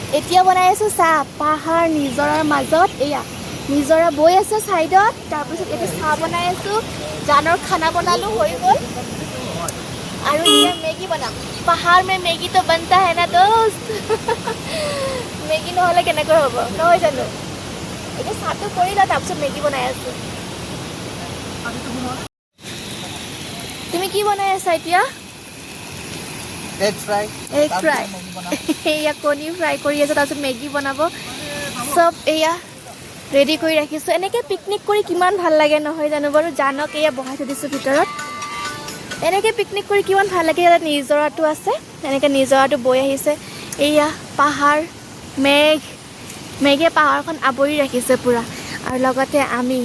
এতিয়া বনাই আছোঁ চাহ পাহাৰ নিজৰাৰ মাজত এয়া নিজৰা বৈ আছে ছাইডত তাৰপিছত এতিয়া চাহ বনাই আছোঁ জানৰ খানা বনালোঁ হৈ গ'ল আৰু এতিয়া মেগী বনাম পাহাৰ মে মেগী তো বনতা হে না দোস্ত মেগী নহ'লে কেনেকৈ হ'ব নহয় জানো এতিয়া চাহটো কৰি লওঁ তাৰপিছত মেগী বনাই আছোঁ তুমি কি বনাই আছা এতিয়া এগ ফ্ৰাই এয়া কণী ফ্ৰাই কৰি আছে তাৰপিছত মেগী বনাব চব এয়া ৰেডি কৰি ৰাখিছোঁ এনেকৈ পিকনিক কৰি কিমান ভাল লাগে নহয় জানো বাৰু জানক এয়া বহাই থৈ দিছোঁ ভিতৰত এনেকৈ পিকনিক কৰি কিমান ভাল লাগে ইয়াত নিজৰাটো আছে এনেকৈ নিজৰাটো বৈ আহিছে এয়া পাহাৰ মেঘে পাহাৰখন আৱৰি ৰাখিছে পূৰা আৰু লগতে আমি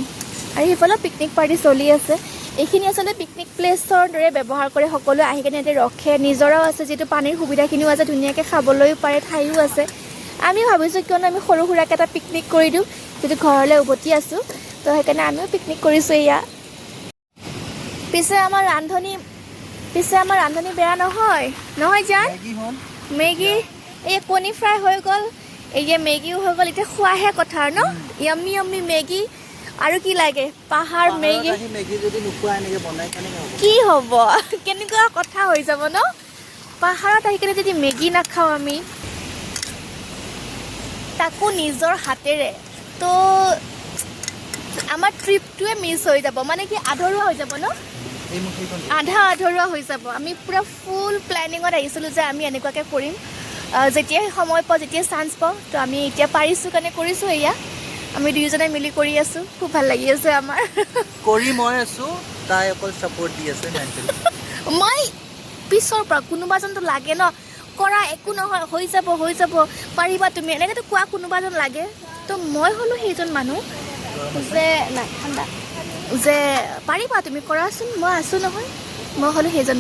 আৰু সেইফালেও পিকনিক পাৰ্টি চলি আছে এইখিনি আচলতে পিকনিক প্লেচৰ দৰে ব্যৱহাৰ কৰে সকলোৱে আহি কিনে ইয়াতে ৰখে নিজৰাও আছে যিটো পানীৰ সুবিধাখিনিও আছে ধুনীয়াকৈ খাবলৈও পাৰে ঠাইও আছে আমি ভাবিছোঁ কিয়নো আমি সৰু সুৰাকৈ এটা পিকনিক কৰি দিওঁ যিটো ঘৰলৈ উভতি আছোঁ তো সেইকাৰণে আমিও পিকনিক কৰিছোঁ এয়া পিছে আমাৰ ৰান্ধনি বেয়া নহয় জান মেগী এই কণী ফ্ৰাই হৈ গ'ল এই মেগীও হৈ গ'ল এতিয়া খোৱাহে কথা ন য়াম্মি মেগী আৰু কি লাগে পাহাৰ মেগী কি হ'ব কেনেকুৱা কথা হৈ যাব ন পাহাৰত আহি কিনে যদি মেগী নাখাওঁ আমি তাকো নিজৰ হাতেৰে তো আমাৰ ট্ৰিপটোৱে মিছ হৈ যাব মানে কি আধৰুৱা হৈ যাব ন আধৰুৱা হৈ যাব আমি পূৰা ফুল প্লেনিঙত আহিছিলোঁ যে আমি এনেকুৱাকৈ কৰিম যেতিয়াই সময় পাওঁ যেতিয়াই চান্স পাওঁ তো আমি এতিয়া পাৰিছোঁ কাৰণে কৰিছোঁ এয়া আমি দুয়োজনে মিলি কৰি আছোঁ খুব ভাল লাগি আছে আমাৰ কৰি মই আছোঁ তাই অকল ছাপোৰ্ট দি আছে মই পিছৰ পৰা কোনোবাজনতো লাগে ন কৰা একো নহয় হৈ যাব পাৰিবা তুমি এনেকৈতো কোৱা কোনোবাজন লাগে তো মই হ'লোঁ সেইজন মানুহ যে নাই ঠাণ্ডা যে পাৰিবা তুমি কৰাচোন মই আছোঁ নহয় মই হ'লোঁ সেইজন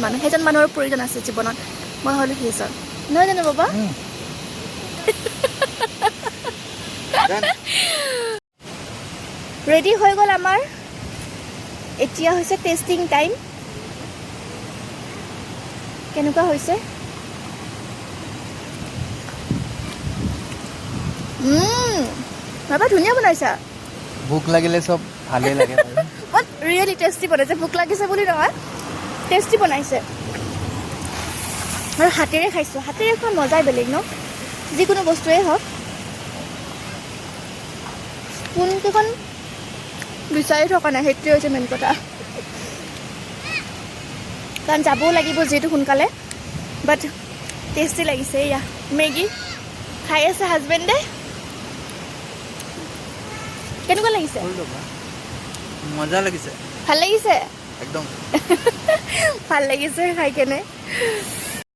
মানুহৰ প্ৰয়োজন আছে জীৱনত মই হ'লোঁ সেইজন নহয় জানো বাবা ৰেডি হৈ গ'ল আমাৰ এতিয়া হৈছে টেষ্টিং টাইম কেনেকুৱা হৈছে বাবা ধুনীয়া বনাইছা ভোক লাগিলে চব ভালেই লাগে বাট ৰিয়েলি টেষ্টি বনাইছে ভোক লাগিছে বুলি নহয় টেষ্টি বনাইছে আৰু হাতেৰে খাইছোঁ হাতেৰে খোৱা মজাই বেলেগ ন যিকোনো বস্তুৱেই হওক স্পুনকেইখন বিচাৰি থকা নাই সেইটোৱে হৈছে মেইন কথা কাৰণ যাবও লাগিব যিহেতু সোনকালে বাট টেষ্টি লাগিছে এয়া মেগী খাই আছে হাজবেণ্ডে কেনেকুৱা লাগিছে মজা লাগিছে ভাল লাগিছে একদম ভাল লাগিছে খাই কেনে